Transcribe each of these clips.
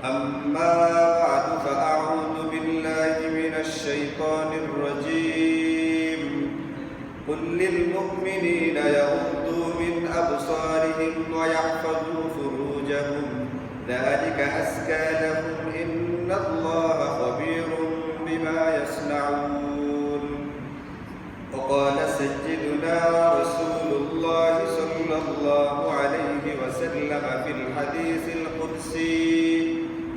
أما بعد فأعوذ بالله من الشيطان الرجيم قل للمؤمنين يغضوا من أبصارهم ويحفظوا فروجهم ذلك أزكى لهم إن الله خبير بما يصنعون وقال سيدنا رسول الله صلى الله عليه وسلم في الحديث القدسي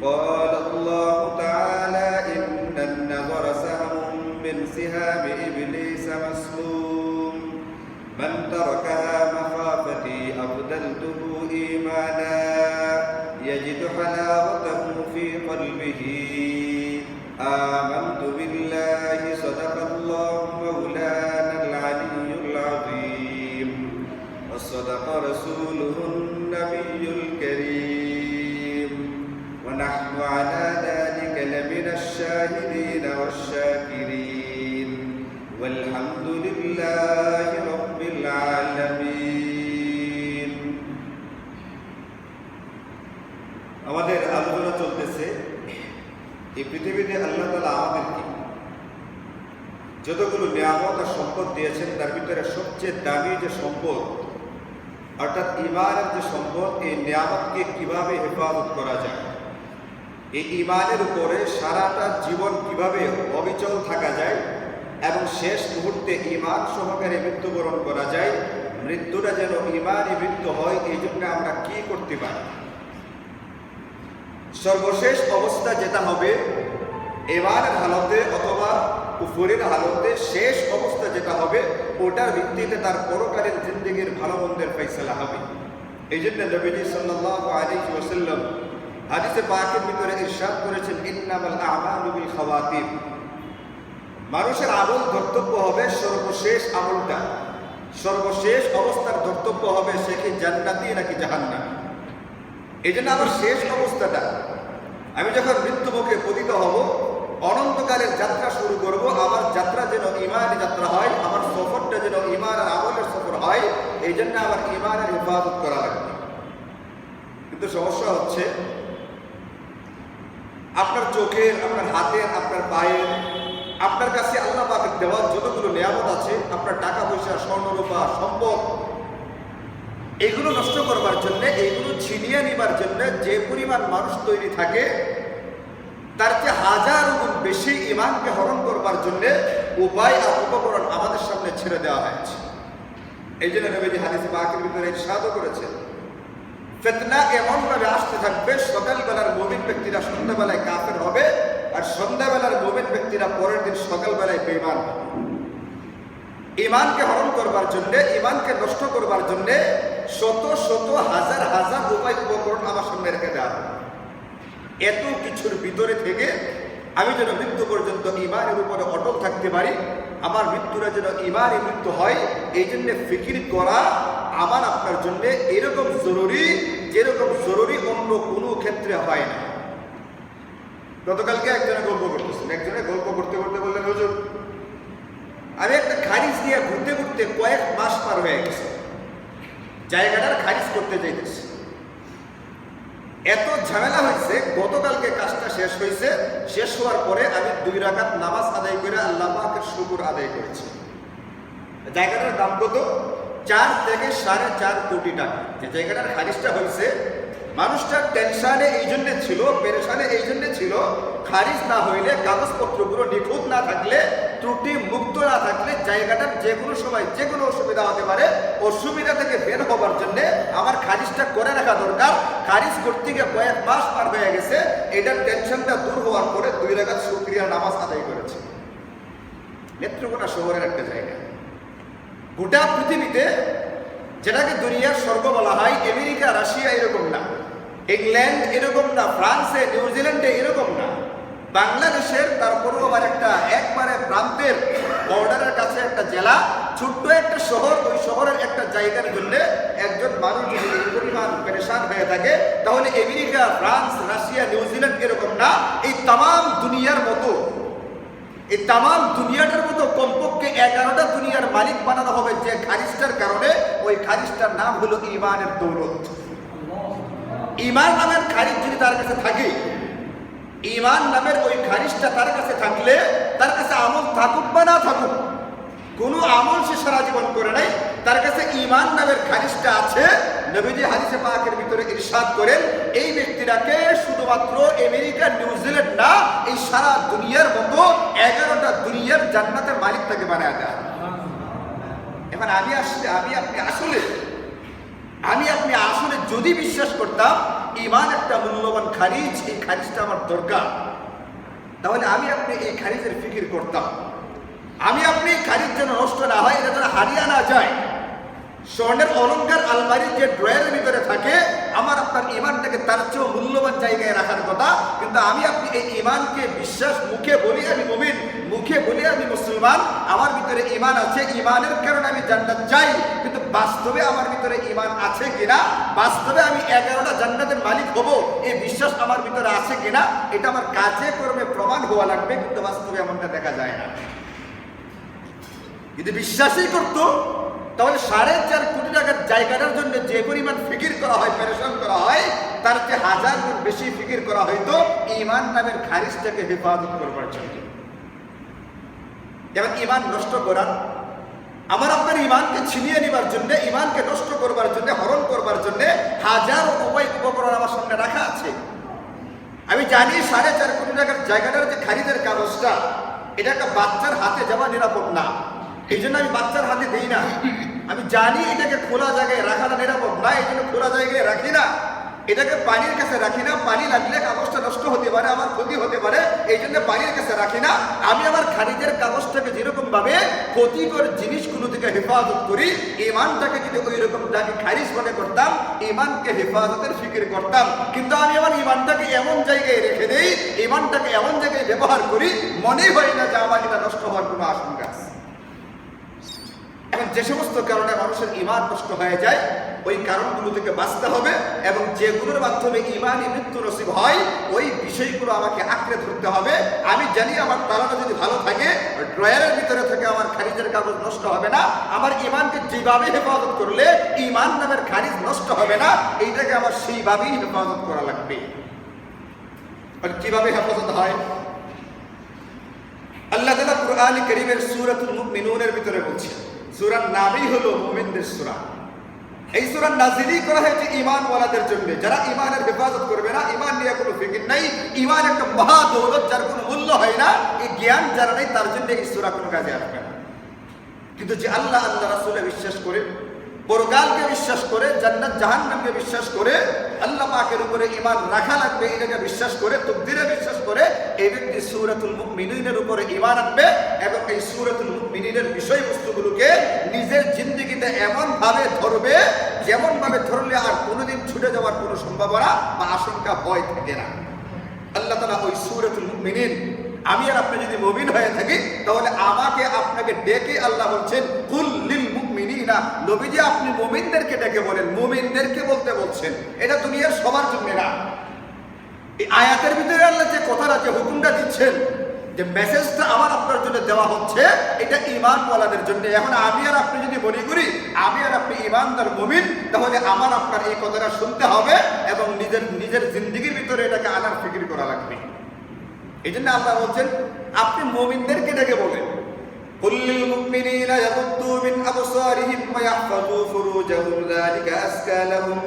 قال الله تعالى إن النظر سهم من سهام إبليس مسموم من تركها مخافتي أبدلته إيمانا يجد حلاوته في قلبه آمنت بالله صدق الله مولانا العلي العظيم وصدق رسوله النبي الكريم ونحن على ذلك لمن الشاهدين والشاكرين والحمد لله رب العالمين আমাদের আলোচনা চলতেছে এই পৃথিবীতে আল্লাহ তাআলা আমাদেরকে যতগুলো নিয়ামত আর সম্পদ দিয়েছেন তার ভিতরে সবচেয়ে দামি যে সম্পদ অর্থাৎ ঈমানের যে সম্পদ, এই নিয়ামতকে কিভাবে হেফাজত করা যায়, এই ঈমানের উপরে সারাটা জীবন কিভাবে অবিচল থাকা যায় এবং শেষ মুহূর্তে ঈমান সহকারে মৃত্যুবরণ করা যায়, মৃত্যুটা যেন ঈমানে মৃত্যু হয়, এই জন্য আমরা কি করতে পারি। সর্বশেষ অবস্থা যেটা হবে ঈমানের হালতে অথবা কুফরের হালতে, শেষ অবস্থা যেটা হবে ওটার ভিত্তিতে তার পরকালীন জিন্দেগির ভালো মন্দের ফয়সালা হবে। এই জন্য নবীজি সাল্লাল্লাহু আলাইহি ওয়াসাল্লাম হাদিসে পাকের ভিতরে ইরশাদ করেছেন, ইন্নামাল আ'মালু বিল খাওয়াতিম। মানুষের আমল ধর্তব্য হবে সর্বশেষ আমলটা, সর্বশেষ অবস্থার ধর্তব্য হবে সে কি জান্নাতি নাকি জাহান্নামী। এই জন্য আমার শেষ অবস্থাটা, আমি যখন মৃত্যুমুখে পতিত হব, অনন্তকালের যাত্রা শুরু করব, আমার যাত্রা যেন ঈমানি যাত্রা হয়, আমার সফরটা যেন ঈমান আর আমলের সফর হয়। এই জন্য আমার ঈমানের হেফাজত করা লাগবে। কিন্তু সমস্যা হচ্ছে আপনার চোখের, আপনার হাতের, আপনার পায়ের, আপনার কাছে আল্লাহ পাকের দেওয়া যতগুলো নিয়ামত আছে, আপনার টাকা পয়সা, স্বর্ণরূপা, সম্পদ, এগুলো নষ্ট করবার জন্য, এইগুলো ছিনিয়ে নিবার জন্য যে পরিমাণ মানুষ তৈরি থাকে, তার চেয়ে হাজার গুণ বেশি ঈমানকে হরণ করবার জন্য উপায় আর উপকরণ আমাদের সামনে ছেড়ে দেওয়া হয়েছে। এই জন্য নবীজি হাদিসে পাকের ভিতরে ইরশাদও করেছেন, ফিতনা এমনভাবে আসতে থাকবে, সকালবেলার মুমিন ব্যক্তিরা সন্ধ্যাবেলায় কাফের হবে, আর সন্ধ্যাবেলার মুমিন ব্যক্তিরা পরের দিন সকালবেলায় বেঈমান হবে। ঈমানকে হরণ করবার জন্য, ঈমানকে নষ্ট করবার জন্য শত শত হাজার হাজার উপায় উপকরণ আমার সামনে রেখে দেওয়া হবে। এত কিছুর ভিতরে থেকে আমি যেন মৃত্যু পর্যন্ত ঈমানের উপরে অটল থাকতে পারি, আমার মৃত্যুটা যেন ঈমানে মৃত্যু হয়, এই জন্য ফিকির করা আমার আপনার জন্য এরকম জরুরি, যেরকম জরুরি অন্য কোনো ক্ষেত্রে হয় না। গতকালকে একজনে গল্প করতেছেন, একজনে গল্প করতে করতে বললেন, হুজুর আমি একটা খারিজ দিয়ে ঘুরতে ঘুরতে কয়েক মাস পার হয়ে গেছে, জায়গাটার খারিজ করতে চাইতেছি, এত ঝামেলা হয়েছে। গতকালকে কাজটা শেষ হয়েছে, শেষ হওয়ার পরে আমি 2 রাকাত নামাজ আদায় করে আল্লাহ পাকের শুকর আদায় করেছি। জায়গাটার দাম কত? 4 থেকে 4.5 কোটি টাকা। যে জায়গাটার খারিজটা হয়েছে, মানুষটার টেনশনে এই জন্য ছিল, পেরেশানে এই জন্য ছিল, খারিজ না হইলে, কাগজপত্রগুলো নিখুঁত না থাকলে, ত্রুটি মুক্ত না থাকলে জায়গাটার যে কোনো সময় যে কোনো অসুবিধা হতে পারে। অসুবিধা থেকে বের হবার জন্য আমার খারিজটা করে রাখা দরকার। খারিজ করতে গিয়ে কয়েক মাস পার হয়ে গেছে, এটার টেনশনটা দূর হওয়ার পরে 2 রাকাত শুকরিয়া নামাজ আদায় করেছে। নেত্রকোনা শহরের একটা জায়গা, গোটা পৃথিবীতে যেটাকে দুনিয়ার স্বর্গ বলা হয়, আমেরিকা, রাশিয়া এরকম না, ইংল্যান্ড এরকম না, ফ্রান্সে, নিউজিল্যান্ডে এরকম না, বাংলাদেশের তারপরেও আবার একটা একবারে প্রান্তের বর্ডারের কাছে একটা জেলা, ছোট্ট একটা শহর, ওই শহরের একটা জায়গার জন্য একজন মানুষ যদি এই পরিমাণ পেরেশান হয়ে থাকে, তাহলে আমেরিকা, ফ্রান্স, রাশিয়া, নিউজিল্যান্ড এরকম না, এই তাম দুনিয়ার মতো, এই তাম দুনিয়াটার মতো কমপক্ষে 11টা দুনিয়ার মালিক বানানো হবে যে খারিজটার কারণে। ওই খারিজটার নাম হলো ঈমানের দৌলত। ঈমান নামের খারিজ যদি তার কাছে থাকে, ঈমান নামের ওই খারিজটা তার কাছে থাকলে, তার কাছে আমল থাকুক বা না থাকুক, কোনো আমল সে সারা জীবন করে নাই, তার কাছে ঈমান নামের খারিজটা আছে। নবীজি হাদিসে পাকের ভিতরে ইরশাদ করেন, এই ব্যক্তিটাকে শুধুমাত্র আমেরিকা নিউজিল্যান্ড না, এই সারা দুনিয়ার মতো 11টা দুনিয়ার জান্নাতের মালিক তাকে বানায় দেয়। এখন আমি আপনি আসলে যদি বিশ্বাস করতাম ঈমান একটা মূল্যবান খারিজ, এই খারিজটা আমার দরকার, তাহলে আমি আপনি এই খারিজের ফিকির করতাম। আমি আপনি খারিজ যেন নষ্ট না হয়, এটা যেন হারিয়ে না যায়। স্বর্ণের অলংকার আলমারির যে ড্রয়ারের ভিতরে থাকে, আমার আপনার ঈমানটাকে তার চেয়েও মূল্যবান জায়গায় রাখার কথা। কিন্তু আমি আপনি এই ঈমানকে বিশ্বাস, মুখে বলি আমি মুমিন, মুখে বলি আমি মুসলমান, আমার ভিতরে ঈমান আছে, ঈমানের কারণে আমি জান্নাত চাই, কিন্তু বাস্তবে আমার ভিতরে ঈমান আছে কিনা, বাস্তবে আমি 11টা জান্নাতের মালিক হব, এই বিশ্বাস আমার ভিতরে আছে কিনা, এটা আমার কাজে কর্মে প্রমাণ হওয়া লাগবে। কিন্তু বাস্তবে এমনটা দেখা যায় না। যদি বিশ্বাসই করতো, তাহলে 4.5 কোটি টাকার জায়গাটার জন্য যে পরিমাণ ফিকির করা হয়, পেরেশান করা হয়, তার চেয়ে 1000 গুণ বেশি ফিকির করা হয়তো ঈমান নামের খারিজটাকে হেফাজত করবার জন্য। যেমন ঈমান নষ্ট করার, আমার আপনার ঈমানকে ছিনিয়ে নেবার জন্য, ঈমানকে নষ্ট করবার জন্য, হরণ করবার জন্য হাজারো উপায় উপকরণ আমার সামনে রাখা আছে। আমি জানি 4.5 কোটি টাকার জায়গাটার যে খারিজের কাগজটা, এটা একটা বাচ্চার হাতে যাওয়া নিরাপদ না, এই জন্য আমি বাচ্চার হাতে দিই না। আমি জানি এটাকে খোলা জায়গায় রাখাটা নিরাপদ না, এই জন্য খোলা জায়গায় রাখি না। এটাকে পানির কাছে রাখি না, পানি লাগলে কাগজটা নষ্ট হতে পারে, আমার ক্ষতি হতে পারে, এই জন্য পানির কাছে রাখি না। আমি আমার খারিজের কাগজটাকে যেরকম ভাবে ক্ষতিকর জিনিসগুলো থেকে হেফাজত করি, ঈমানটাকে যদি ওই রকম যাকে খারিজ মনে করতাম, ঈমানকে হেফাজতের ফিকির করতাম। কিন্তু আমি আমার ঈমানটাকে এমন জায়গায় রেখে দেই, ঈমানটাকে এমন জায়গায় ব্যবহার করি, মনে হয় না যে আমার এটা নষ্ট হওয়ার কোনো আশঙ্কা আছে। এখন যে সমস্ত কারণে মানুষের ঈমান নষ্ট হয়ে যায়, ওই কারণগুলো থেকে বাঁচতে হবে, এবং যেগুলোর মাধ্যমে ঈমানি মৃত্যু নসিব হয়, ওই বিষয়গুলো আমাকে আঁকড়ে ধরতে হবে। আমি জানি আমার তালাটা যদি ভালো থাকে, ড্রয়ারের ভিতরে থেকে আমার খারিজের কাগজ নষ্ট হবে না। আমার ঈমানকে যেভাবে হেফাজত করলে ঈমান নামের খারিজ নষ্ট হবে না, এইটাকে আমার সেইভাবেই হেফাজত করা লাগবে। আর কিভাবে হেফাজত হয়? আল্লাহ তাআলা কুরআনে কারীমের সূরাতুল মুমিনুনের ভিতরে বলছেন, সূরার নামই হলো মুমিনদের সূরা। এই সূরা নাযিলই করা হয়েছে ঈমানওয়ালাদের জন্য, যারা ঈমানের হেফাজত করবে না, ঈমান নিয়ে কোনো ফিকির নাই, ঈমান একটা মহা দৌলত, যার কোনো মূল্য হয় না, এই জ্ঞান যারা নেই তার জন্য এই সূরা কোনো কাজে আসবে না। কিন্তু যে আল্লাহ রাসূলে বিশ্বাস করে, পরকালকে বিশ্বাস করে, জান্নাত জাহান্নামকে বিশ্বাস করে, আল্লাহ পাকের উপরে ঈমান রাখা লাগবে, এটাকে বিশ্বাস করে, তাকদীরে বিশ্বাস করে, এই ব্যক্তি সূরাতুল মুমিনুনের উপরে ঈমান আনবে, এবং এই সূরাতুল মুমিনুনের বিষয়বস্তুগুলোকে নিজের জিন্দেগিতে এমন ভাবে ধরবে, যেমন ভাবে ধরলে আর কোনোদিন ছুটে যাওয়ার কোনো সম্ভাবনা বা আশঙ্কা ভয় থাকে না। আল্লাহ তাআলা ওই সূরাতুল মুমিনুন, আমি আর আপনি যদি মুমিন হয়ে থাকি, তাহলে আমাকে আপনাকে ডেকে আল্লাহ বলছেন, কুল লিল মুমিনিনা, নবীজি আপনি মুমিনদেরকে ডেকে বলেন, মুমিনদেরকে বলতে বলছেন, এটা দুনিয়ার সবার জন্য না। এই আয়াতের ভিতরে আল্লাহ যে কথাটা, যে হুকুমটা দিচ্ছেন, যে মেসেজটা আমার আপনার জন্য দেওয়া হচ্ছে, এটা ঈমানওয়ালাদের জন্য। এখন আমি আর আপনি যদি মনে করি আমি আর আপনি ঈমানদার মুমিন, তাহলে আমার আপনার এই কথাটা শুনতে হবে এবং নিজের জিন্দেগির ভিতরে এটাকে আনার ফিকির করা লাগবে। এই জন্য আল্লাহ বলছেন, আপনি মুমিনদেরকে ডেকে বলেন, কুল্লিল মুমিনিনা ইয়াগুদ্দু মিন আবসারিহিম ওয়া ইয়াহফাযু ফুরুজাহুম যালিকা আযকা লাহুম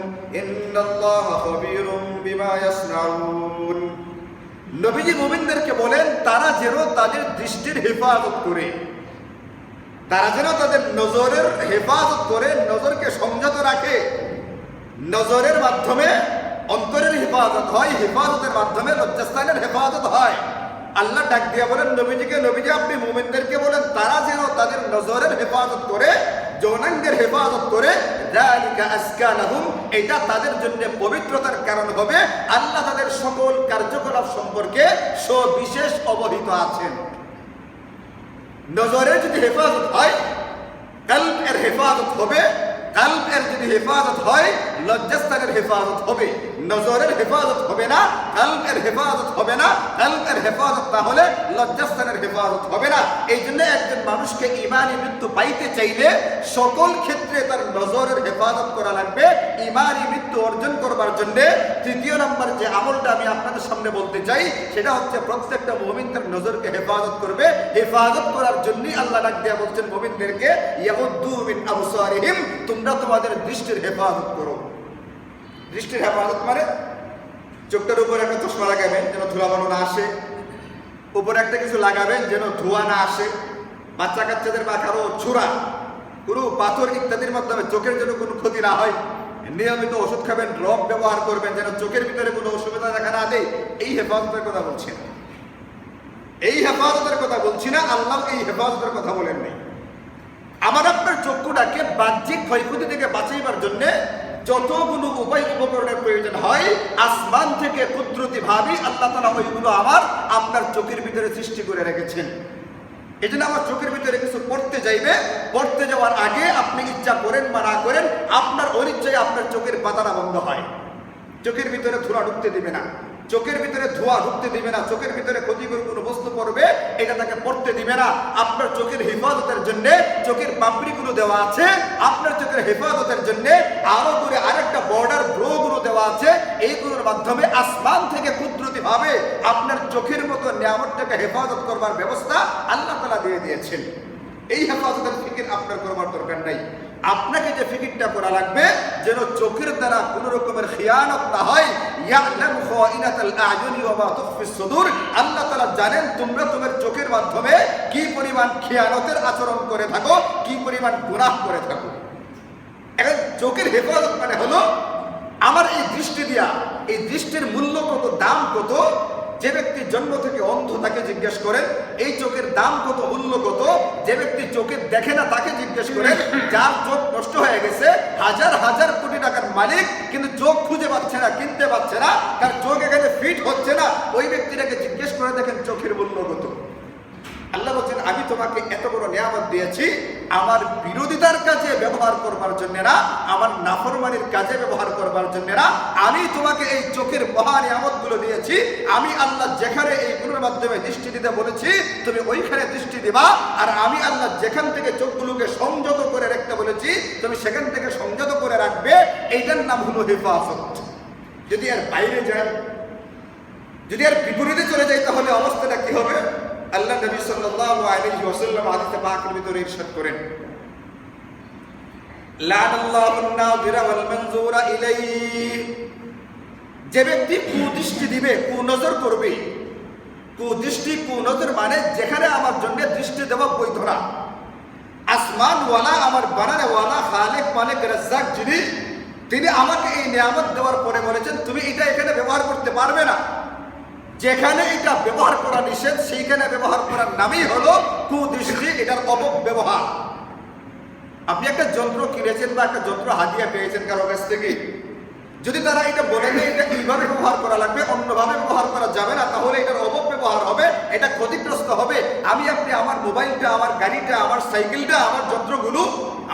ইন্নাল্লাহা খাবীরুম বিমা ইয়াসনাউন। নবীজি মুমিনদেরকে বলেন, তারা যেন তাদের দৃষ্টির হেফাজত করে, তারা যেন তাদের নজরের হেফাজত করে, নজরকে সংযত রাখে। নজরের মাধ্যমে অন্তরের হেফাজত হয়, হেফাজতের মাধ্যমে লজ্জাস্থানের হেফাজত হয়। আল্লাহ ডাক দিয়ে বলেন নবীজিকে, নবীজি আপনি মুমিনদেরকে বলেন, তারা যেন তাদের নজরের হেফাজত করে, যৌনাঙ্গের হেফাজত করে, যালিকা আযকা লাহুম, এটা তাদের জন্য পবিত্রতার কারণ হবে। আল্লাহ তাদের সকল কার্যকলাপ সম্পর্কে সবিশেষ অবহিত আছেন। নজরের যদি হেফাজত হয়, কলব এর হেফাজত হবে। কলব এর যদি হেফাজত হয়, লজ্জাস্থানের হেফাজত হবে, নজরের হেফাজত হবে না, কলবের হেফাজত হবে না। কলবের হেফাজত না হলে লজ্জাস্থানের হেফাজত হবে না। এই জন্য একজন মানুষকে ঈমানী মৃত্যু পাইতে চাইলে সকল ক্ষেত্রে তার নজরের হেফাজত করা লাগবে। ঈমানী মৃত্যু অর্জন করবার জন্য তৃতীয় নম্বর যে আমলটা আমি আপনাদের সামনে বলতে চাই সেটা হচ্ছে প্রত্যেকটা মুমিন তার নজরকে হেফাজত করবে। হেফাজত করার জন্যই আল্লাহ ডাক দিয়া বলছেন মুমিনদেরকে, ইয়াগুদ্দু মিন আবসারিহিম, তোমরা তোমাদের দৃষ্টির হেফাজত করো। দৃষ্টির হেফাজত মানে চোখটার উপরে একটা চশমা লাগাবেন যেন ধুলাবালু না আসে, উপরে একটা কিছু লাগাবেন যেন ধোঁয়া না আসে, বাচ্চা কাচ্চাদের বা কারো ছোড়া কোনো পাথর ইত্যাদির মাধ্যমে চোখের জন্য কোনো ক্ষতি না হয়। নিয়মিত ওষুধ খাবেন, ড্রপ ব্যবহার করবেন যেন চোখের ভিতরে কোনো অসুবিধা দেখা না দেয়। এই হেফাজতের কথা বলছি না, এই হেফাজতের কথা বলছি না, আল্লাহ এই হেফাজতের কথা বলেন নাই। আমার আপনার চক্ষুটাকে বাহ্যিক ক্ষয়ক্ষতি থেকে বাঁচাইবার জন্য যতগুলো উপায় উপকরণের প্রয়োজন হয় আসমান থেকে কুদরতি ভাবে আল্লাহ তাআলা ওইগুলো আমার আপনার চোখের ভিতরে সৃষ্টি করে রেখেছেন। এই জন্য আমার চোখের ভিতরে কিছু পড়তে যাইবে, পড়তে যাওয়ার আগে আপনি ইচ্ছা করেন বা না করেন আপনার অনিচ্ছায় আপনার চোখের পাতাটা বন্ধ হয়। চোখের ভিতরে ধোঁয়া ঢুকতে দিবে না, চোখের ভিতরে ধোঁয়া ঢুকতে দিবে না, চোখের ভিতরে ক্ষতিকর কোনো বস্তু পড়বে এটা তাকে পড়তে দিবে না। আপনার চোখের হেফাজতের জন্য চোখের পাপড়িগুলো দেওয়া আছে, আপনার চোখের হেফাজতের জন্য আরো দূরে আরেকটা বর্ডার ব্রোগুলো দেওয়া আছে। এইগুলোর মাধ্যমে আসমান থেকে কুদরতি ভাবে আপনার চোখের মতো নিয়ামতটাকে হেফাজত করবার ব্যবস্থা আল্লাহ তাআলা দিয়ে দিয়েছেন। এই হেফাজতের ফিকির আপনার করবার দরকার নাই। আপনাকে যে ফিকিরটা করা লাগবে যেন চোখের দ্বারা কোন রকমের খিয়ানত না হয়। ইয়ালামু খাইনাতাল আ'য়ুনি ওয়া মা তুখফিস সুদূর, আল্লাহ তাআলা জানেন তোমরা তোমার চোখের মাধ্যমে কি পরিমাণ খিয়ানতের আচরণ করে থাকো, কি পরিমাণ গুনাহ করে থাকো। এখন চোখের হেফাজত মানে হলো আমার এই দৃষ্টি দিয়া, এই দৃষ্টির মূল্য কত, দাম কত। যে ব্যক্তি জন্ম থেকে অন্ধ তাকে জিজ্ঞেস করেন এই চোখের দাম কত, মূল্য কত। যে ব্যক্তি চোখে দেখে না তাকে জিজ্ঞেস করেন, যার চোখ নষ্ট হয়ে গেছে, হাজার হাজার কোটি টাকার মালিক কিন্তু চোখ খুঁজে পাচ্ছে না, কিনতে পারছে না, তার চোখ এখানে ফিট হচ্ছে না, ওই ব্যক্তিটাকে জিজ্ঞেস করে দেখেন চোখের মূল্য কত। আল্লাহ বলছেন আমি তোমাকে এত বড় নিয়ামত দিয়েছি আমার বিরোধিতার কাজে ব্যবহার করবার জন্য না, আমার নাফরমানির কাজে ব্যবহার করবার জন্য না। আমি তোমাকে এই চোখের মহা নিয়ামতগুলো দিয়েছি, আমি আল্লাহ যেখানে এইগুলোর মাধ্যমে দৃষ্টি দিতে বলেছি তুমি ওইখানে দৃষ্টি দিবা, আর আমি আল্লাহ যেখান থেকে চোখগুলোকে সংযত করে রাখতে বলেছি তুমি সেখান থেকে সংযত করে রাখবে। এইটার নাম হলো হেফাজত। যদি আর বাইরে যান, যদি আর বিপরীতে চলে যাই তাহলে অবস্থাটা কি হবে? আল্লাহ নবী সাল্লাল্লাহু আলাইহি ওয়াসাল্লাম হাদিসে পাকের ভিতরে ইরশাদ করেন, লানাল্লাহুন নাযিরা ওয়াল মানযুরা ইলাইহি, যে ব্যক্তি কুদৃষ্টি দিবে, কুনজর করবে। কুদৃষ্টি, কুনজর মানে যেখানে আমার জন্য দৃষ্টি দেওয়া বৈধ না। আসমানওয়ালা, আমার বানানেওয়ালা, খালেক মালিক রাজ্জাক যিনি, তিনি আমাকে এই নিয়ামত দেওয়ার পরে বলেছেন তুমি এটা এখানে ব্যবহার করতে পারবে না। যেখানে এটা ব্যবহার করা নিষেধ সেইখানে ব্যবহার করার নামই হলো কুদৃষ্টি, এটার অপব্যবহার। আপনি একটা যন্ত্র কিনেছেন বা একটা যন্ত্র হাদিয়া পেয়েছেন কারো কাছ থেকে, যদি তারা এটা বলে দেয় এটা এইভাবে ব্যবহার করা লাগবে, অন্যভাবে ব্যবহার করা যাবে না, তাহলে এটার অপব্যবহার হবে, এটা ক্ষতিগ্রস্ত হবে। আমি আপনি আমার মোবাইলটা, আমার গাড়িটা, আমার সাইকেলটা, আমার যন্ত্রগুলো,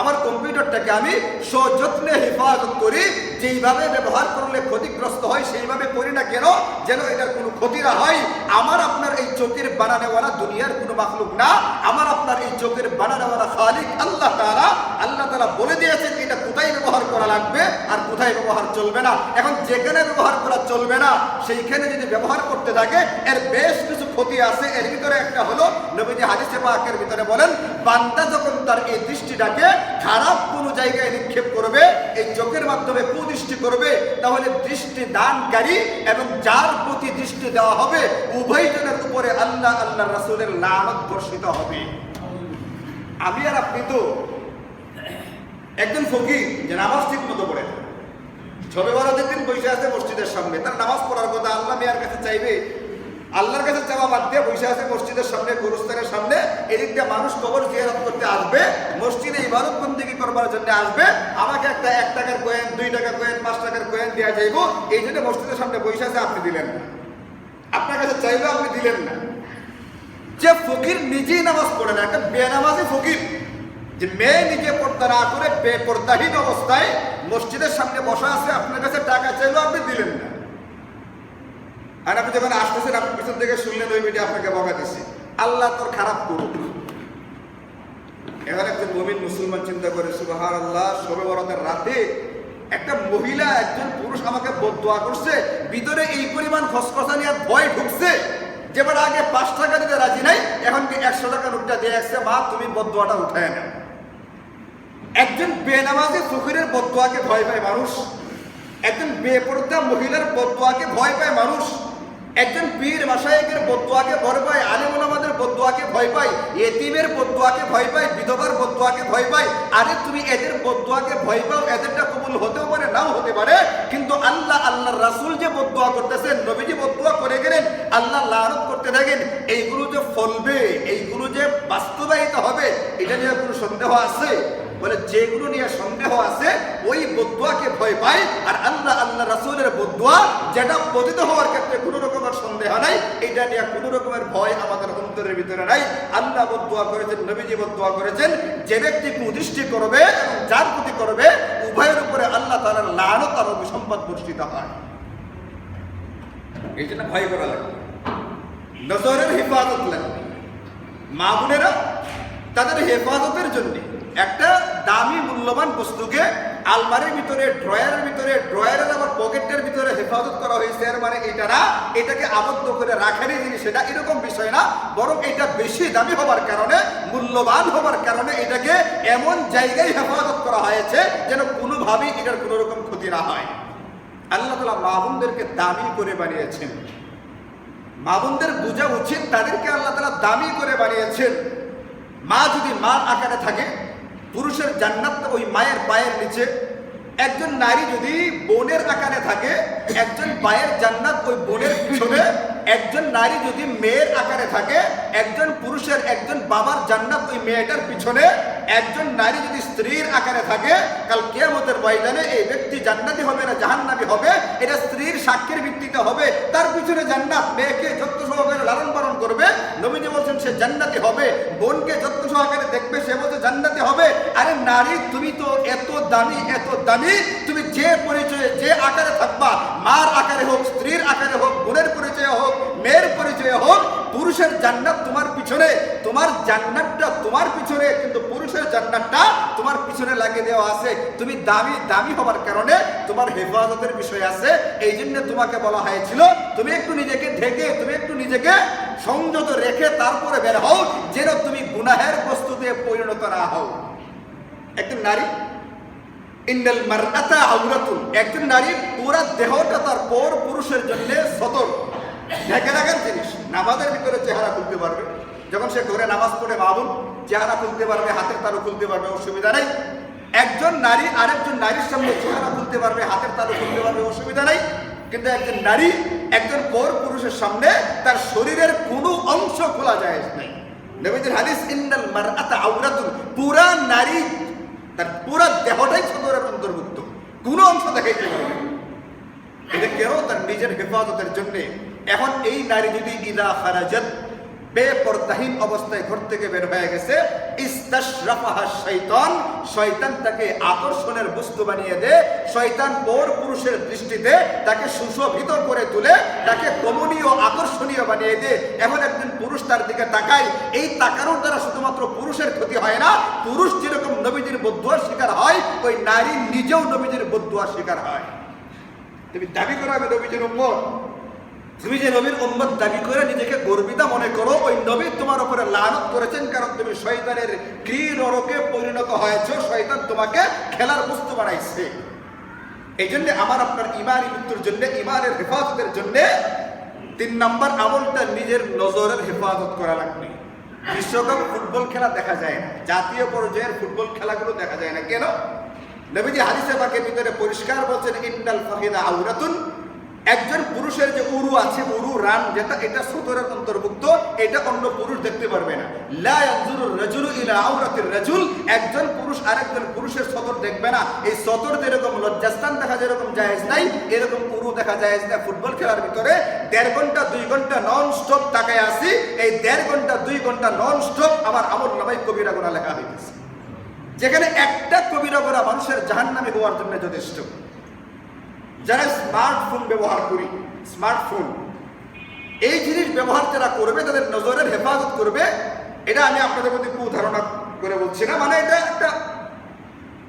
আমার কম্পিউটারটাকে আমি সযত্নে হেফাজত করি। যেইভাবে ব্যবহার করলে ক্ষতিগ্রস্ত হয় সেইভাবে করি না কেন? যেন এটার কোনো ক্ষতি না হয়। আমার আপনার এই চোখের বানানেওয়ালা দুনিয়ার কোনো মাখলুক না, আমার আপনার এই চোখের বানানেওয়ালা খালিক আল্লাহ তাআলা। আল্লাহ তাআলা বলে দিয়েছেন এটা কোথায় ব্যবহার করা লাগবে আর কোথায় ব্যবহার চলবে না। এখন যেখানে ব্যবহার করা চলবে না সেইখানে যদি ব্যবহার করতে থাকে এর বেশ কিছু ক্ষতি আছে। এর ভিতরে একটা হলো নবীজি হাদিসে পাকের ভিতরে বলেন, বান্দা যখন তার এই দৃষ্টিটাকে খারাপ কোনো জায়গায় নিক্ষেপ করবে, এই চোখের মাধ্যমে কুদৃষ্টি করবে, তাহলে দৃষ্টি দানকারী এবং যার প্রতি দৃষ্টি দেওয়া হবে উভয়জনের উপরে আল্লাহ আল্লাহ রাসূলের লানত বর্ষিত হবে। আমি আর আপনি তো একজন ফকির যে নামাজ ঠিক মতো পড়ে, ছবে বরাতের দিন বসে আছে মসজিদের সামনে, তার নামাজ পড়ার কথা, আল্লাহ মিয়ার কাছে চাইবে, আল্লাহর কাছে চাওয়া বাদ দিয়ে বসে আছে মসজিদের সামনে, গোরস্থানের সামনে। এদিক দিয়ে মানুষ কবর জিয়ারত করতে আসবে, মসজিদে ইবাদত বন্দেগী করবার জন্য আসবে, আমাকে একটা 1 টাকার কয়েন, 2 টাকার কয়েন, 5 টাকার কয়েন দেওয়া যাইব, এই জন্য মসজিদের সামনে বসে আছে, আপনি দিলেন না। আপনার কাছে চাইবে, আপনি দিলেন না। যে ফকির নিজেই নামাজ পড়ে না, একটা বেনামাজি ফকির, যে মেয়ে নিজে পর্দা না করে বেপর্দাহীন অবস্থায় মসজিদের সামনে বসা আছে, আপনার কাছে টাকা চাইলেও আপনি দিলেন না, আর আপনি যখন আসতেছেন আপনি পিছন থেকে শুনলেন ওই মেয়েটি আপনাকে বকা দিচ্ছে, আল্লাহ তোর খারাপ করুক। এবার একজন মুমিন মুসলমান চিন্তা করে, সুবহানাল্লাহ, শবে বরাতের রাতে একটা মহিলা একজন পুরুষ আমাকে বদদোয়া করছে, ভিতরে এই পরিমাণ খসখসানি আর ভয় ঢুকছে যে এবার আগে 5 টাকা দিতে রাজি নাই, এখন কি 100 টাকা নোটটা দিয়ে আসছে, মা তুমি বদদোয়াটা উঠায় নাও। একজন বেনামাজি ফকিরের বদদোয়াকে ভয় পায় মানুষ, একজন বেপরদা মহিলার বদদোয়াকে ভয় পায় মানুষ, একজন পীর মাশায়েখের বদদোয়াকে ভয় পায়, আলেম ওলামাদের বদদোয়াকে ভয় পায়, এতিমের বদদোয়াকে ভয় পায়, বিধবার বদদোয়াকে ভয় পায়। আরে তুমি এদের বদদোয়াকে ভয় পাও, এদেরটা কবুল হতেও পারে নাও হতে পারে, কিন্তু আল্লাহর রাসূল যে বদদোয়া করতেছেন, নবীজি বদদোয়া করে গেলেন, আল্লাহ লানত করতে থাকেন, এইগুলো যে ফলবে, এইগুলো যে বাস্তবায়িত হবে, এটা নিয়ে কোনো সন্দেহ আছে? বলে যেগুলো নিয়ে সন্দেহ আছে ওই বদদোয়াকে ভয় পায়, আর আল্লাহ রাসূলের বদদোয়া যেটা পতিত হওয়ার ক্ষেত্রে কোনো রকমের সন্দেহ নাই, এটা নিয়ে কোনো রকমের ভয় আমাদের অন্তরের ভিতরে নাই। আল্লাহ বদদোয়া করেছেন, নবীজি বদদোয়া করেছেন, যে ব্যক্তি কুদৃষ্টি করবে এবং যার প্রতি করবে উভয়ের উপরে আল্লাহ তাআলার লানত আর অভিসম্পাদ বর্ষিত হয়। এই জন্য ভয় করা লাগবে, নজরের হেফাজত লাগবে। মা বোনেরা তাদের হেফাজতের জন্য একটা দামি মূল্যবান বস্তুকে আলমারির ভিতরে, ড্রয়ারের ভিতরে, ড্রয়ারের আবার পকেটের ভিতরে হেফাজত করা হয়েছে, এর মানে এটা না এটাকে আবদ্ধ করে রাখারই জিনিস, এটা এরকম বিষয় না, বরং এটা বেশি দামি হবার কারণে, মূল্যবান হবার কারণে এটাকে এমন জায়গায় হেফাজত করা হয়েছে যেন কোনোভাবেই এটার কোনো রকম ক্ষতি না হয়। আল্লাহ তাআলা মা বোনদেরকে দামি করে বানিয়েছেন, মা বোনদের বোঝা উচিত তাদেরকে আল্লাহ তাআলা দামি করে বানিয়েছেন। মা যদি মা আকারে থাকে, পুরুষের জান্নাত ওই মায়ের পায়ের নিচে। একজন নারী যদি বোনের আকারে থাকে, একজন পায়ের জান্নাত ওই বোনের পিছনে। একজন নারী যদি মেয়ের আকারে থাকে, একজন পুরুষের, একজন বাবার জান্নাত ওই মেয়েটার পিছনে। একজন নারী যদি স্ত্রীর আকারে থাকে, কাল কিয়ামতের ময়দানে এই ব্যক্তি জান্নাতি হবে না জাহান্নামী হবে, এটা স্ত্রীর সাক্ষীর ভিত্তিতে হবে, তার পিছনে জান্নাত। মেয়েকে যত্ন সহকারে লালন পালন করবে, নবীজি বলছেন সে জান্নাতি হবে। বোনকে যত্ন সহকারে দেখবে, সে বলছে জান্নাতি হবে। আরে নারী, তুমি তো এত দামি, এত দামি, তুমি যে পরিচয়ে, যে আকারে থাকবা, মার আকারে হোক, স্ত্রীর আকারে হোক, বোনের পরিচয়ে হোক, মেয়ের পরিচয়ে হোক, পুরুষের জান্নাত তোমার পিছনে, তোমার জান্নাতটা তোমার পিছনে, কিন্তু পুরুষের জান্নাতটা তোমার পিছনে লাগিয়ে দেওয়া আছে। তুমি দামি, দামি হবার কারণে তোমার হেফাজতের বিষয় আছে। এই জন্য তোমাকে বলা হয়েছিল তুমি একটু নিজেকে ঢেকে, তুমি একটু নিজেকে সংযত রেখে তারপরে বের হও, যেন তুমি গুনাহের বস্তুতে পরিণত না হও। একজন নারী, ইন্নাল মারআতা আওরাতুন, একজন নারী পুরা দেহটা তার পর পুরুষের জন্য সতর, ঢেকে রাখার জিনিস। নামাজের ভিতরে চেহারা খুলতে পারবে, যখন সে ঘরে নামাজ পড়ে মামুন চেহারা খুলতে পারবে, হাতের তালু খুলতে পারবে, অসুবিধা নেই। একজন নারী আরেকজন নারীর সামনে চেহারা খুলতে পারবে, হাতের তালু খুলতে পারবে, অসুবিধা নেই। কিন্তু একজন নারী একজন পর পুরুষের সামনে তার শরীরের কোনো অংশ খোলা যায় নাই। নবীজির হাদিস, ইন্নাল মারআতা আওরাতুন, পুরা নারী তার পুরা দেহটাই সদরের অন্তর্ভুক্ত, কোনো অংশ দেখাইতে পারবে। এটা কেন? তার নিজের হেফাজতের জন্য। এখন এই নারী যদি ইদা খারাজাত, বেপরদাহীন অবস্থায় ঘর থেকে বের হয়ে গেছে, ইস্তাশরাফাহা শয়তান, শয়তান তাকে আকর্ষণের বস্তু বানিয়ে দেয়। শয়তান পর পুরুষের দৃষ্টিতে তাকে সুশোভিত করে তুলে, তাকে কমনীয়, আকর্ষণীয় বানিয়ে দেয়। এখন একজন পুরুষ তার দিকে তাকায়, এই তাকানোর দ্বারা শুধুমাত্র পুরুষের ক্ষতি হয় না, পুরুষ যেরকম নবীজির বদদুয়ার শিকার হয়, ওই নারী নিজেও নবীজির বদদুয়ার শিকার হয়। তুমি দাবি করো আমি নবীজির উম্মত, তুমি যে নবীর উম্মত দাবি করে নিজেকে গর্বিতা মনে করো, ওই নবী তোমার উপরে লানত করেছেন, কারণ তুমি শয়তানের ক্রীড়কে পরিণত হয়েছ, শয়তান তোমাকে খেলার বস্তু বানাইছে। এই জন্য আমার আপনার ইমানি মৃত্যুর জন্য, ইমানের হেফাজতের জন্য 3 নম্বর আমলটা নিজের নজরের হেফাজত করা লাগবে। বিশ্বকাপ ফুটবল খেলা দেখা যায় না, জাতীয় পর্যায়ের ফুটবল খেলাগুলো দেখা যায় না। কেন? নবীজি হাদিসে পাকের ভিতরে পরিষ্কার বলছেন, ইন্নাল ফাহিদা আওরাতুন, একজন পুরুষের যে উরু আছে, উরু রান যেটা, এটা সতরের অন্তর্ভুক্ত, এটা অন্য পুরুষ দেখতে পারবে না। লা ইয়ানজুরুর রাজুলু ইলা আওরাতির রাজুল, একজন পুরুষ আরেকজন পুরুষের সতর দেখবে না। এই সতর যেরকম লজ্জাস্থান দেখা যেরকম জায়েজ নাই, এরকম উরু দেখা জায়েজ না। ফুটবল খেলার ভিতরে 1.5 ঘন্টা 2 ঘন্টা নন স্টপ তাকায় আসি, এই 1.5 ঘন্টা 2 ঘন্টা নন স্টপ আমার আমল নামায় কবিরা গুনাহ লেখা হইতেছে। যেখানে একটা কবিরা করা মানুষের জাহান্নামী হওয়ার জন্য যথেষ্ট। যারা স্মার্টফোন ব্যবহার করি, স্মার্টফোন এই জিনিস ব্যবহার যারা করবে তাদের নজরের হেফাজত করবে। এটা আমি আপনাদের মধ্যে একটু ধারণা করে বলছি না, মানে এটা একটা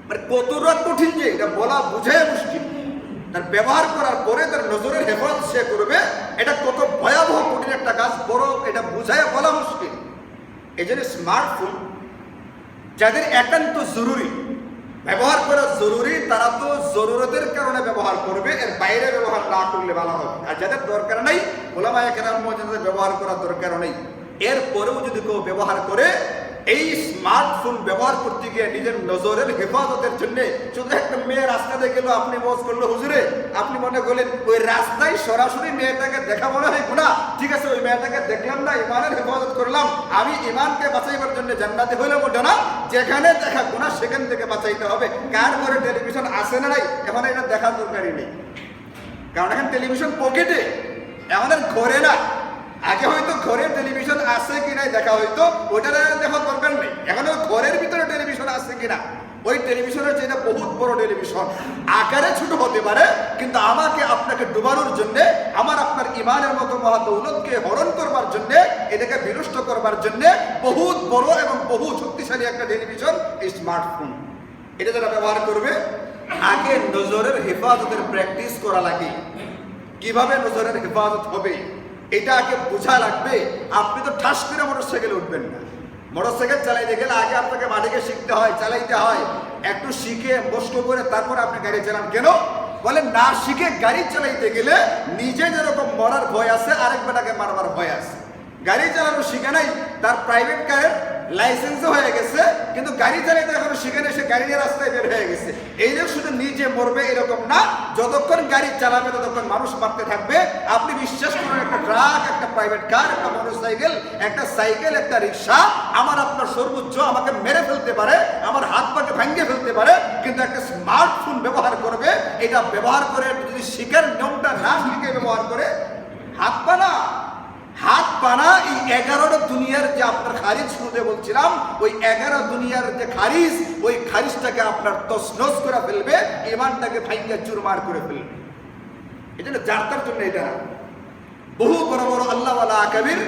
মানে কতটা কঠিন যে এটা বলা বোঝায় মুশকিল। তার ব্যবহার করার পরে তার নজরের হেফাজত সে করবে, এটা কত ভয়াবহ কঠিন একটা কাজ, বড় এটা বোঝায় বলা মুশকিল। এই জন্য স্মার্টফোন যাদের একান্ত জরুরি, ব্যবহার করা জরুরি, তারা তো জরুরতের কারণে ব্যবহার করবে, এর বাইরে ব্যবহার না করলে ভালো হবে। আর যাদের দরকার নেই, ওলামায়ে কেরাম যাদের ব্যবহার করার দরকার নেই, এরপরেও যদি কেউ ব্যবহার করে, এই স্মার্টফোন ব্যবহার করতে গিয়ে নিজের নজরের হেফাজতের জন্য, শুধু একটা মেয়ে রাস্তাতে গেল, আপনি মজ করলো হুজুরে, আপনি মনে করলেন ওই রাস্তায় সরাসরি মেয়েটাকে দেখা মনে হয় গুনাহ, ঠিক আছে ওই মেয়েটাকে দেখলাম না, ইমানের হেফাজত করলাম, আমি ইমানকে বাঁচাইবার জন্য জান্নাতে হইলাম, ওটা না, যেখানে দেখা গুনাহ সেখান থেকে বাঁচাইতে হবে। কার ঘরে টেলিভিশন আসে না নাই, এখন এটা দেখার দরকারই নেই, কারণ এখন টেলিভিশন পকেটে, আমাদের ঘরে না। আগে হয়তো ঘরে টেলিভিশন আছে কিনা দেখা হইতো, ওইটা দেখার দরকার নেই। এখন ঘরের ভিতরে টেলিভিশন আছে কিনা, ওই টেলিভিশনের যেটা বহুত বড় টেলিভিশন, আকারে ছোট হতে পারে, কিন্তু আমাকে আপনাকে ডুবানোর জন্য, আমার আপনার ইমানের মতো মহাদৌলতকে হরণ করবার জন্য, এটাকে বিনষ্ট করবার জন্য বহুত বড় এবং বহু শক্তিশালী একটা টেলিভিশন এই স্মার্টফোন। এটা যারা ব্যবহার করবে, আগে নজরের হেফাজতের প্র্যাকটিস করা লাগে। কিভাবে নজরের হেফাজত হবে এটা আগে বোঝা লাগবে। আপনি তো ঠাস করে মোটরসাইকেলে উঠবেন না। মোটরসাইকেল চালাইতে গেলে আগে আপনাকে মাটিকে শিখতে হয়, চালাইতে হয়, একটু শিখে মস্ত করে তারপর আপনি গাড়ি চালান। কেন বলে না শিখে গাড়ি চালাইতে গেলে নিজে যেরকম মরার ভয় আছে, আরেক বেটাকে মারবার ভয় আছে। গাড়ি চালানো শিখে নাই, তার প্রাইভেট কারের লাইসেন্সও হয়ে গেছে, কিন্তু গাড়ি চালাইতে এখনো শিখে নেই, সে গাড়ি নিয়ে রাস্তায় বের হয়ে গেছে। এই যে শুধু নিজে মরবে এরকম না, যতক্ষণ গাড়ি চালাবে ততক্ষণ মানুষ মারতে থাকবে। আপনি বিশ্বাস করুন, একটা ট্রাক, একটা প্রাইভেট কার, একটা মোটরসাইকেল, একটা সাইকেল, একটা রিক্সা আমার আপনার সর্বোচ্চ আমাকে মেরে ফেলতে পারে, আমার হাত পাকে ভাঙিয়ে ফেলতে পারে, কিন্তু একটা স্মার্টফোন ব্যবহার করবে, এটা ব্যবহার করে যদি শিখার নিয়মটা না শিখে ব্যবহার করে, হাত পানা এই 11টা দুনিয়ার যে আপনার খারিজ শুনতে বলছিলাম, ওই 11 দুনিয়ার যে খারিজ, ওই খারিজটাকে আপনার তছনছ করে ফেলবে, ইমানটাকে ভাঙ্গা চুরমার করে ফেলবে। এই জন্য যার তার জন্য এটা বহু বড় বড় আল্লাহওয়ালা আকাবির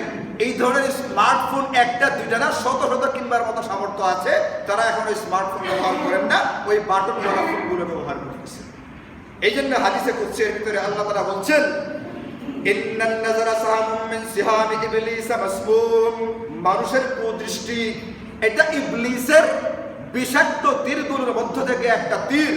এই ধরনের স্মার্টফোন একটা দুইটা না, শত শত কিনবার মতো সামর্থ্য আছে, তারা এখন ওই স্মার্টফোন ব্যবহার করেন না, ওই বাটনওয়ালা ফোনগুলো ব্যবহার করতেছে। এই জন্য হাদিসে কুদসির ভিতরে আল্লাহ তাআলা বলছেন, ইন্নান নাযারা সাহামুম মিন সিহামি ইবলিস মাসমুম, মানুষের কুদৃষ্টি এটা ইবলিসের বিষাক্ত তীরগুলোর মধ্য থেকে একটা তীর।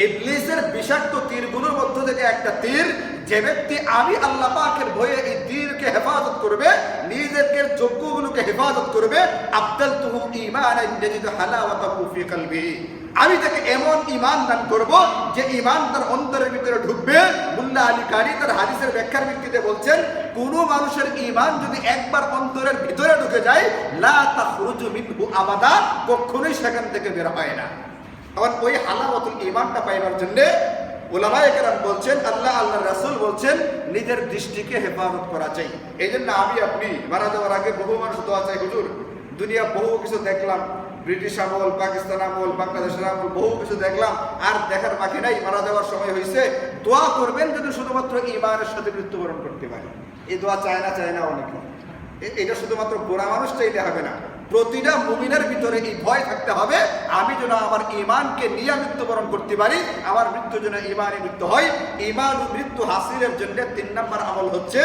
ইবলিসের বিষাক্ত তীরগুলোর মধ্য থেকে একটা তীর। যে ব্যক্তি আমি আল্লাহ পাকের ভয়ে এই তীরকে হেফাজত করবে, নিজেকে চক্ষুগুলোকে হেফাজত করবে, আবদালতুহু ঈমানান ইয়াজিদু হালাওয়াতাহু ফি কলবিহি, আমি তাকে এমন ঈমান দান করব যে ঈমান তার অন্তরের ভিতরে ঢুকবে। মুল্লা আলী কারি তার হাদিসের ব্যাখ্যার ভিত্তিতে বলছেন, কোন মানুষের ঈমান যদি একবার অন্তরের ভিতরে ঢুকে যায়, লা তাখরুজু মিনহু আবাদা, কখনোই সেখান থেকে বের হয় না। তখন ওই হালাওয়াতুল ঈমানটা পাইবার জন্য উলামায়ে কেরাম বলছেন, আল্লাহর রাসূল বলছেন, নিজের দৃষ্টিকে হেফাজত করা চাই। এই জন্য আমি আপনি মারা যাওয়ার আগে বহু মানুষ দোয়া চাই, হুজুর দুনিয়া বহু কিছু দেখলাম, ব্রিটিশ আমল, পাকিস্তান আমল, বাংলাদেশের আমল, বহু কিছু দেখলাম, আর দেখার বাকি নাই, মারা যাওয়ার সময় হয়েছে, দোয়া করবেন যদি শুধুমাত্র ঈমানের সাথে মৃত্যুবরণ করতে পারি। এই দোয়া চায় না অনেকে। এটা শুধুমাত্র গোড়া মানুষ চাইলে হবে না, প্রতিটা মুমিনের ভিতরে এই ভয় থাকতে হবে, আমি যেন আমার ঈমানকে নিয়ে মৃত্যুবরণ করতে পারি, আমার মৃত্যু যেন ঈমানে মৃত্যু হয়। ঈমান ও মৃত্যু হাসিলের জন্য 3 নম্বর আমল হচ্ছে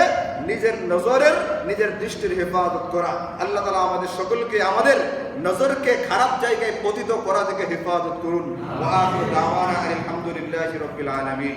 নিজের নজরের, নিজের দৃষ্টির হেফাজত করা। আল্লাহ তাআলা আমাদের সকলকে আমাদের নজরকে খারাপ জায়গায় পতিত করা থেকে হেফাজত করুন। ওয়া আখিরু দাওয়ানা আলহামদুলিল্লাহি রাব্বিল আলামিন।